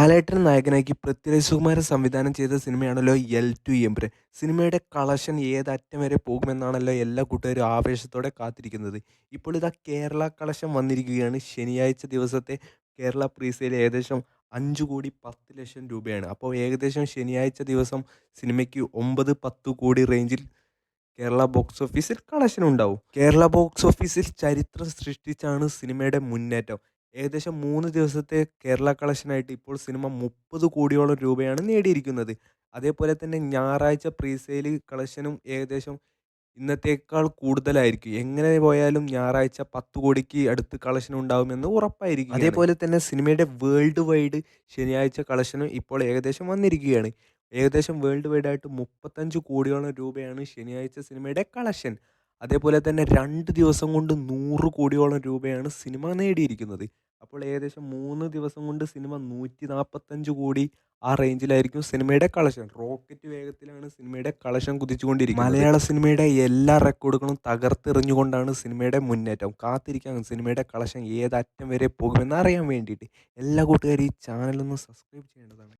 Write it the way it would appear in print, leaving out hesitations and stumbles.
ലാലേട്ടൻ നായകനാക്കി പൃഥ്വിരാജ് സുകുമാരൻ സംവിധാനം ചെയ്ത സിനിമയാണല്ലോ എൽ ടു എമ്പുരാൻ. സിനിമയുടെ കളക്ഷൻ ഏതറ്റം വരെ പോകുമെന്നാണല്ലോ എല്ലാ കൂട്ടുകാരും ആവേശത്തോടെ കാത്തിരിക്കുന്നത്. ഇപ്പോൾ ഇതാ കേരള കളക്ഷൻ വന്നിരിക്കുകയാണ്. ശനിയാഴ്ച ദിവസത്തെ കേരള പ്രീസെയിൽ ഏകദേശം 5,10,00,000 രൂപയാണ്. അപ്പോൾ ഏകദേശം ശനിയാഴ്ച ദിവസം സിനിമയ്ക്ക് 9, 10 കോടി റേഞ്ചിൽ കേരള ബോക്സ് ഓഫീസിൽ കളക്ഷൻ ഉണ്ടാവും. കേരള ബോക്സ് ഓഫീസിൽ ചരിത്രം സൃഷ്ടിച്ചാണ് സിനിമയുടെ മുന്നേറ്റം. ഏകദേശം 3 ദിവസത്തെ കേരള കളക്ഷനായിട്ട് ഇപ്പോൾ സിനിമ 30 കോടിയോളം രൂപയാണ് നേടിയിരിക്കുന്നത്. അതേപോലെ തന്നെ ഞായറാഴ്ച പ്രീസെയിൽ കളക്ഷനും ഏകദേശം ഇന്നത്തേക്കാൾ കൂടുതലായിരിക്കും. എങ്ങനെ പോയാലും ഞായറാഴ്ച 10 കോടിക്ക് അടുത്ത് കളക്ഷൻ ഉണ്ടാവുമെന്ന് ഉറപ്പായിരിക്കുകയാണ്. അതേപോലെ തന്നെ സിനിമയുടെ വേൾഡ് വൈഡ് ശനിയാഴ്ച കളക്ഷനും ഇപ്പോൾ ഏകദേശം വന്നിരിക്കുകയാണ്. ഏകദേശം വേൾഡ് വൈഡ് ആയിട്ട് 35 കോടിയോളം രൂപയാണ് ശനിയാഴ്ച സിനിമയുടെ കളക്ഷൻ. അതേപോലെ തന്നെ 2 ദിവസം കൊണ്ട് 100 കോടിയോളം രൂപയാണ് സിനിമ നേടിയിരിക്കുന്നത്. അപ്പോൾ ഏകദേശം 3 ദിവസം കൊണ്ട് സിനിമ 145 കോടി ആ റേഞ്ചിലായിരിക്കും സിനിമയുടെ കളക്ഷൻ. റോക്കറ്റ് വേഗത്തിലാണ് സിനിമയുടെ കളക്ഷൻ കുതിച്ചുകൊണ്ടിരിക്കുന്നത്. മലയാള സിനിമയുടെ എല്ലാ റെക്കോർഡുകളും തകർത്തെറിഞ്ഞുകൊണ്ടാണ് സിനിമയുടെ മുന്നേറ്റം. കാത്തിരിക്കാം സിനിമയുടെ കളക്ഷൻ ഏതറ്റം വരെ പോകുമെന്ന് അറിയാൻ വേണ്ടിയിട്ട്. എല്ലാ കൂട്ടുകാരും ഈ ചാനലൊന്ന് സബ്സ്ക്രൈബ് ചെയ്യേണ്ടതാണ്.